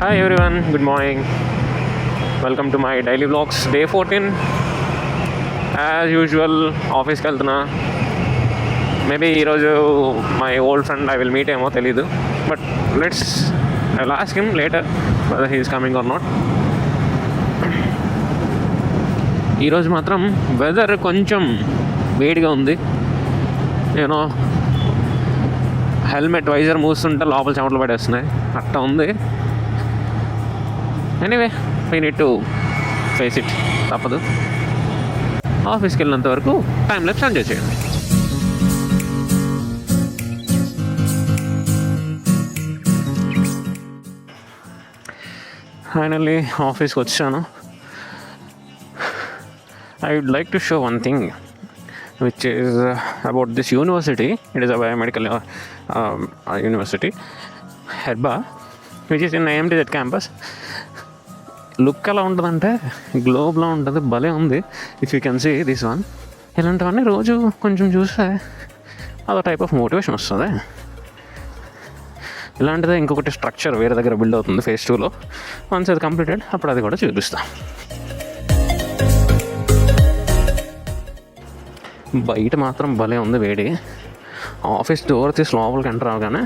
Hi everyone, good morning. Welcome to my daily vlogs, day 14. As usual, ఆఫీస్కి వెళ్తున్నా. Maybe ఈరోజు my old friend I will meet ఏమో తెలీదు, but I will ask him later whether he is coming or not. ఈరోజు మాత్రం weather కొంచెం వేడిగా ఉంది. యూనో హెల్మెట్ వైజర్ మూస్తుంటే లోపల చెమటలు పడేస్తున్నాయి, అట్టా ఉంది. Anyway we need to face it, తప్పదు. ఆఫీస్కి వెళ్ళినంత వరకు టైం లైఫ్ ఎంజాయ్ చేయండి. ఫైనల్లీ ఆఫీస్కి వచ్చాను. I would like to show one thing which is about this university. It is a biomedical university, Herba, which is in IMTZ campus. Look ఎలా ఉంటుందంటే గ్లోబ్లో ఉంటుంది, భలే ఉంది. If you can see this one. ఇలాంటివన్నీ రోజు కొంచెం చూస్తే అదో టైప్ ఆఫ్ మోటివేషన్ వస్తుంది. ఇలాంటిదే ఇంకొకటి స్ట్రక్చర్ వేరే దగ్గర బిల్డ్ అవుతుంది ఫేజ్ 2లో. వన్స్ అది కంప్లీటెడ్ అప్పుడు అది కూడా చూపిస్తాం. బయట మాత్రం భలే ఉంది వేడి. ఆఫీస్ డోర్ తీసి లోపలికి ఎంటర్ అవగానే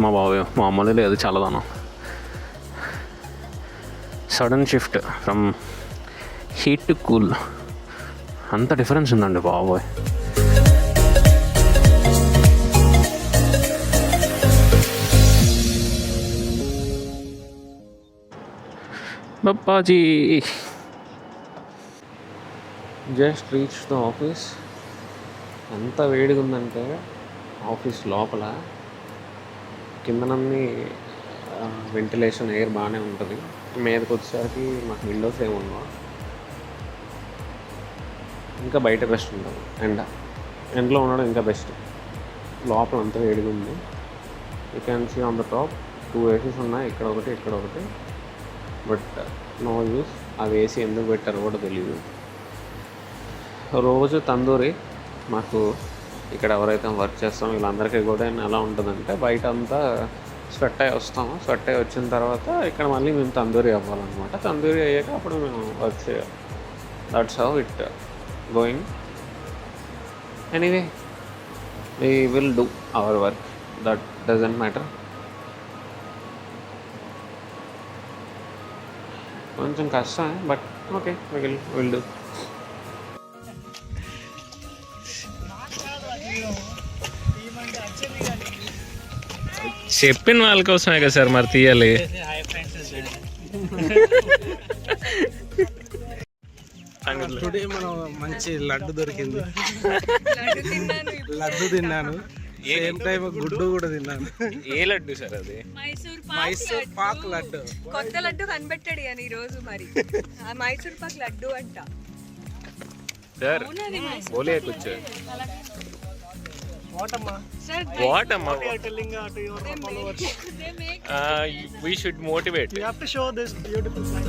మా బాబు మామూలు లేదు చల్లదనం. Sudden shift from heat to cool, అంత డిఫరెన్స్ ఉందండి బాబోయ్. Bappaji just reach the office. ఎంత వేడిగా ఉందంటే ఆఫీస్ లోపల కిందనన్నీ వెంటిలేషన్ ఎయిర్ బాగానే ఉంటుంది. మీదకి వచ్చేసరికి మాకు విండోస్ ఏమి ఉండవు. ఇంకా బయట బెస్ట్ ఉంటుంది, ఎండలో ఉండడం ఇంకా బెస్ట్. లోపల అంతా వేడిగా ఉంది. You can see on the top 2 ACs ఉన్నాయి, ఇక్కడ ఒకటి ఇక్కడ ఒకటి. But no use. అవి ఏసీ ఎందుకు పెట్టారో కూడా తెలియదు. రోజు తందూరి. మాకు ఇక్కడ ఎవరైతే వర్క్ చేస్తామో వీళ్ళందరికీ కూడా ఎలా ఉంటుందంటే బయట అంతా స్వెట్ అయ్యి వస్తాము. స్వెట్ అయ్యి వచ్చిన తర్వాత ఇక్కడ మళ్ళీ మేము తందూరి అవ్వాలన్నమాట. తందూరి అయ్యాక అప్పుడు మేము వర్క్ చేయాలి. That's how it going. Anyway we will do our work, that doesn't matter. కొంచెం కష్టమే, బట్ ఓకే, విల్ డూ. చెప్పిన వాళ్ళ కోసమే కదా సార్ మరి తీయాలి. టుడే మనం మంచి లడ్డు దొరికింది. లడ్డు తిన్నాను, సేమ్ టైం గుడ్డు కూడా తిన్నాను. ఏ లడ్డు సార్ అది? మైసూర్ పాక్ లడ్డు. కొత్త లడ్డు కనిపెట్టాడు కానీ ఈ రోజు మరి మైసూర్ పాక్ లడ్డు అంట sir. బోలియే Kuch What amma? What amma? What you are telling to your followers? We should motivate. You have to show this beautiful sight.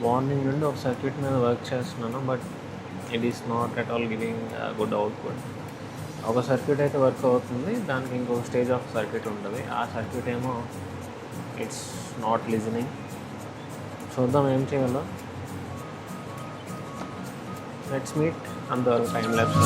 Morning నుండి ఒక సర్క్యూట్ మీద వర్క్ చేస్తున్నాను, but it is not at all giving good output. ఒక circuit అయితే work అవుతుంది, దానికి ఇంకొక stage of circuit ఉంటుంది. ఆ సర్క్యూట్ ఏమో ఇట్స్ నాట్ లిజనింగ్. చూద్దాం ఏం చేయాలో. లెట్స్ మీట్ అంతవరకు టైం ల్యాప్స్.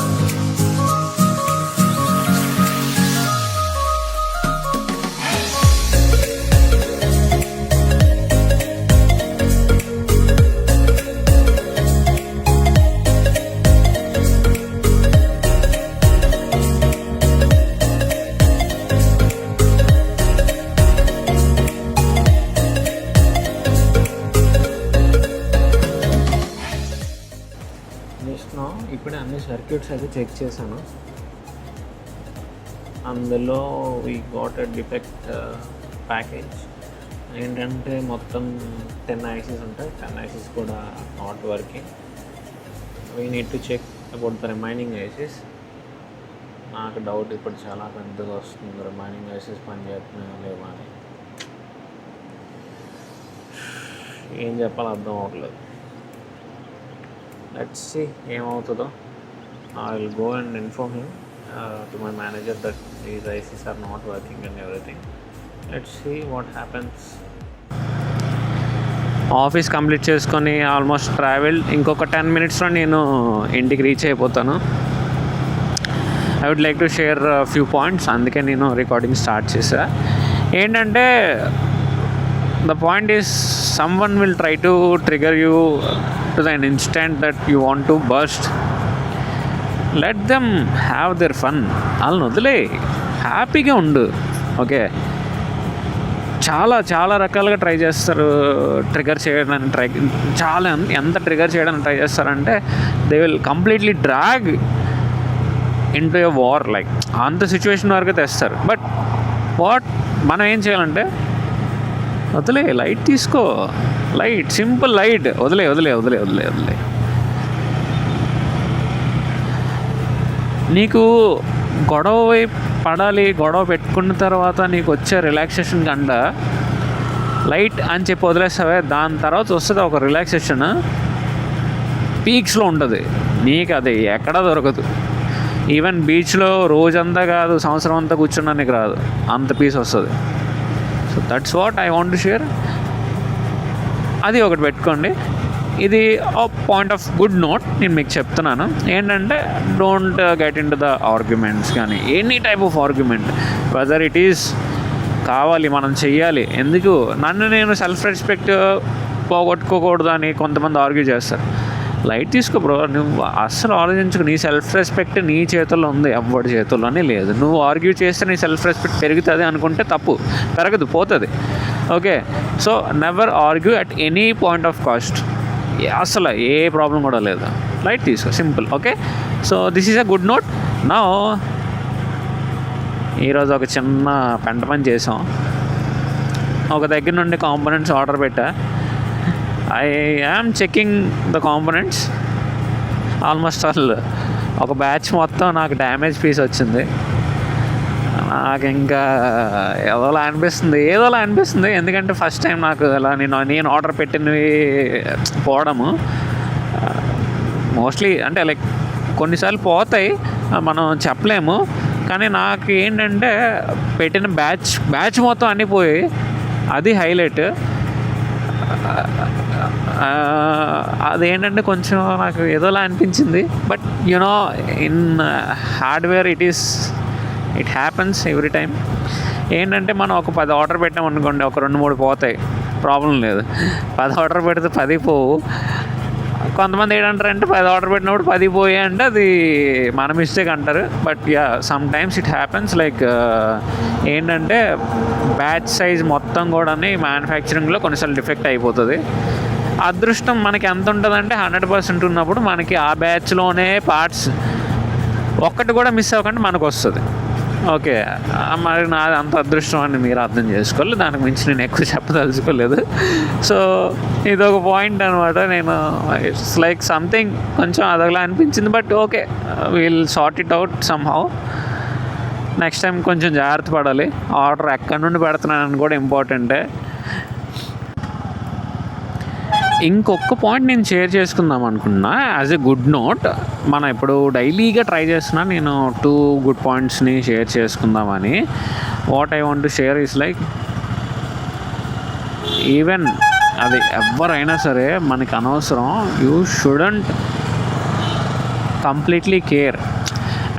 ఇప్పుడే అన్ని సర్క్యూట్స్ అయితే చెక్ చేశాను. అందులో we got a defect package. ఏంటంటే మొత్తం 10 ఐసీస్ ఉంటాయి. 10 ఐసీస్ కూడా not working. We need to check about the remaining ICs. నాకు డౌట్ ఇప్పుడు చాలా పెద్దగా వస్తుంది, రిమైనింగ్ ఐసీస్ పనిచేస్తున్నాయో లేవా అని. ఏం చెప్పాలో అర్థం అవ్వట్లేదు. లెట్స్ సీ ఏమవుతుందో. I will go and inform him to my manager that these ICs are not working and everything. Let's see what happens. Office complete చేసుకొని ఆల్మోస్ట్ ట్రావెల్ ఇంకొక 10 minutesలో నేను ఇంటికి రీచ్ అయిపోతాను. I would like to share few points, అందుకే నేను recording start చేశా. ఏంటంటే the point is someone will try to trigger you to the instant that you want to burst. Let them have their fun. వాళ్ళని వదిలే, హ్యాపీగా ఉండు. Okay, చాలా చాలా రకాలుగా ట్రై చేస్తారు ట్రిగర్ చేయడానికి. ఎంత ట్రిగర్ చేయడానికి ట్రై చేస్తారంటే they will completely drag into a war. Like అంత సిచ్యువేషన్ వరకు తెస్తారు. బట్ మనం ఏం చేయాలంటే వదిలే, లైట్ తీసుకో, లైట్, సింపుల్ లైట్, వదిలే వదిలే వదిలే వదిలే వదిలే. నీకు గొడవ పడాలి, గొడవ పెట్టుకున్న తర్వాత నీకు వచ్చే రిలాక్సేషన్ కంట లైట్ అని చెప్పి వదిలేస్తావే, దాని తర్వాత వస్తుంది ఒక రిలాక్సేషన్ పీక్స్లో ఉంటుంది. నీకు అది ఎక్కడా దొరకదు. ఈవెన్ బీచ్లో రోజంతా కాదు, సంవత్సరం అంతా కూర్చున్నా నీకు రాదు, అంత పీస్ వస్తుంది. So that's what I want to share. అది ఒకటి పెట్టుకోండి. ఇది పాయింట్ ఆఫ్ గుడ్ నోట్ నేను మీకు చెప్తున్నాను. ఏంటంటే don't get into the arguments, కానీ any type of argument, whether it is కావాలి, మనం చెయ్యాలి. ఎందుకు నన్ను నేను సెల్ఫ్ రెస్పెక్ట్ పోగొట్టుకోకూడదు అని కొంతమంది ఆర్గ్యూ చేస్తారు. లైట్ తీసుకో బ్రో, నువ్వు అస్సలు ఆలోచించుకో. నీ సెల్ఫ్ రెస్పెక్ట్ నీ చేతుల్లో ఉంది, ఎవరి చేతుల్లోనే లేదు. నువ్వు ఆర్గ్యూ చేస్తే నీ సెల్ఫ్ రెస్పెక్ట్ పెరుగుతుంది అనుకుంటే తప్పు, పెరగదు, పోతుంది. Okay, so never argue at any point of cost. అసలు ఏ ప్రాబ్లం కూడా లేదు, లైట్ తీసుకో, simple. Okay, so this is a good note. నా ఈరోజు ఒక చిన్న పెంట పని చేసాం. ఒక దగ్గర నుండి కాంపోనెంట్స్ ఆర్డర్ పెట్టా. I am checking the components. Almost all ఒక బ్యాచ్ మొత్తం నాకు డ్యామేజ్ పీస్ వచ్చింది. నాకు ఇంకా ఏదోలా అనిపిస్తుంది. ఎందుకంటే ఫస్ట్ టైం నాకు ఇలా నేను ఆర్డర్ పెట్టినవి పోవడము. మోస్ట్లీ అంటే లైక్ కొన్నిసార్లు పోతాయి, మనం చెప్పలేము. కానీ నాకు ఏంటంటే పెట్టిన బ్యాచ్ మొత్తం అన్నీ పోయి, అది హైలైట్. అదేంటంటే కొంచెం నాకు ఏదోలా అనిపించింది. But you know in hardware it happens every time. ఏంటంటే మనం ఒక 10 ఆర్డర్ పెట్టాం అనుకోండి, ఒక 2-3 పోతాయి, ప్రాబ్లం లేదు. 10 ఆర్డర్ పెడితే 10 పోవు. కొంతమంది ఏంటంటారంటే 10 ఆర్డర్ పెట్టినప్పుడు 10 పోయాయి అంటే అది మన మిస్టేక్ అంటారు. But yeah, some times it happens. Like ఏంటంటే బ్యాచ్ సైజ్ మొత్తం కూడా మ్యానుఫ్యాక్చరింగ్లో కొన్నిసార్లు డిఫెక్ట్ అయిపోతుంది. అదృష్టం మనకి ఎంత ఉంటుందంటే 100% ఉన్నప్పుడు మనకి ఆ బ్యాచ్లోనే పార్ట్స్ ఒక్కటి కూడా మిస్ అవ్వకుండా మనకు వస్తుంది. ఓకే, మరి నాది అంత అదృష్టం అని మీరు అర్థం చేసుకోవాలి. దానికి మించి నేను ఎక్కువ చెప్పదలుచుకోలేదు. సో ఇదొక పాయింట్ అనమాట. నేను ఇట్స్ లైక్ సంథింగ్ కొంచెం అదొకలా అనిపించింది. But okay, will sort it out somehow. Next time కొంచెం జాగ్రత్త పడాలి. ఆర్డర్ ఎక్కడి నుండి పెడుతున్నానని కూడా ఇంపార్టెంటే. ఇంకొక పాయింట్ నేను షేర్ చేసుకుందాం అనుకున్నా యాజ్ ఎ గుడ్ నోట్. మనం ఇప్పుడు డైలీగా ట్రై చేస్తున్నా నేను 2 గుడ్ పాయింట్స్ని షేర్ చేసుకుందామని. What I want to share is like, even అది ఎవరైనా సరే మనకి అనవసరం, యూ షుడెంట్ కంప్లీట్లీ కేర్.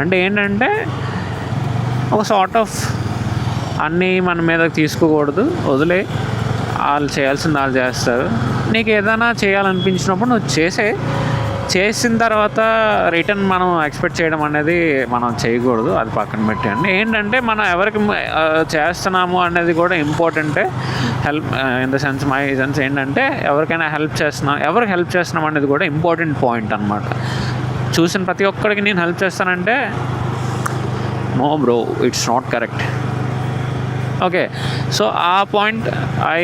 అంటే ఏంటంటే ఒక సార్ట్ ఆఫ్ అన్నీ మన మీద తీసుకోకూడదు, వదిలే. వాళ్ళు చేయాల్సింది వాళ్ళు చేస్తారు. నీకు ఏదైనా చేయాలనిపించినప్పుడు నువ్వు చేసిన తర్వాత రిటర్న్ మనం ఎక్స్పెక్ట్ చేయడం అనేది మనం చేయకూడదు. అది పక్కన పెట్టండి. ఏంటంటే మనం ఎవరికి చేస్తున్నాము అనేది కూడా ఇంపార్టెంటే. Help in the sense, my sense ఏంటంటే ఎవరికి హెల్ప్ చేస్తున్నాం అనేది కూడా ఇంపార్టెంట్ పాయింట్ అనమాట. చూసిన ప్రతి ఒక్కరికి నేను హెల్ప్ చేస్తానంటే no bro, it's not correct. Okay, so ఆ పాయింట్ ఐ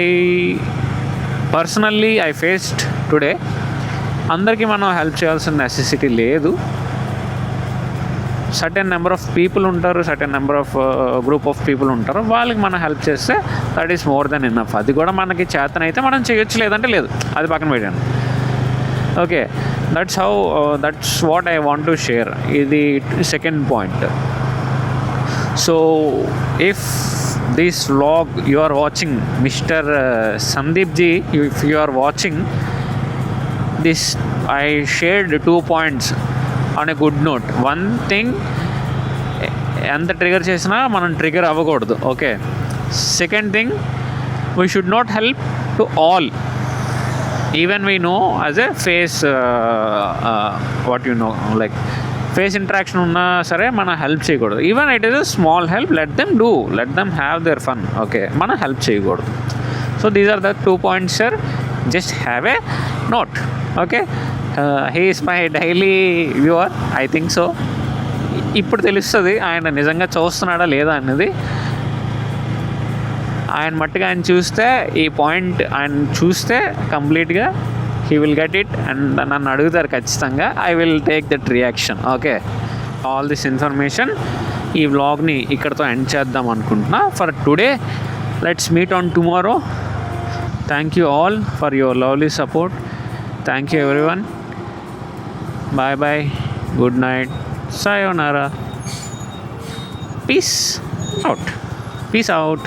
ఫేస్డ్ టుడే. అందరికీ మనం హెల్ప్ చేయాల్సిన నెసెసిటీ లేదు. సర్టెన్ నెంబర్ ఆఫ్ పీపుల్ ఉంటారు, certain number of group of people ఉంటారు, వాళ్ళకి మనం హెల్ప్ చేస్తే that is more than enough. అది కూడా మనకి చేతనైతే మనం చేయొచ్చు, లేదంటే లేదు, అది పక్కన పెట్టాను. Okay, that's what I want to share. ఇది second point. So if this vlog you are watching, Mr. Sandeep ji, if you are watching this, I shared 2 points on a good note. One thing, ఎంత trigger చేసినా మనం trigger అవ్వకూడదు. Okay, second thing, we should not help to all, even we know as a face what you know, like face interaction ఉన్నా సరే మనం help చేయకూడదు. Even it is a small help, let them have their fun. Okay, మనం help చేయకూడదు. So these are the 2 points, sir. Just have a note. Okay, he is my daily viewer, I think so. ఇప్పుడు తెలుస్తుంది ఆయన నిజంగా చూస్తున్నాడా లేదా అన్నది. ఆయన మట్టుగా ఆయన చూస్తే, ఈ పాయింట్ ఆయన చూస్తే కంప్లీట్గా he will get it, and నన్ను అడుగుతారు ఖచ్చితంగా, I will take that reaction. Okay, all this information, ఈ వ్లాగ్ని ఇక్కడతో ఎండ్ చేద్దాం అనుకుంటున్నా. For today, let's meet on tomorrow. Thank you all for your lovely support. Thank you everyone. Bye bye, good night, sayonara, peace out.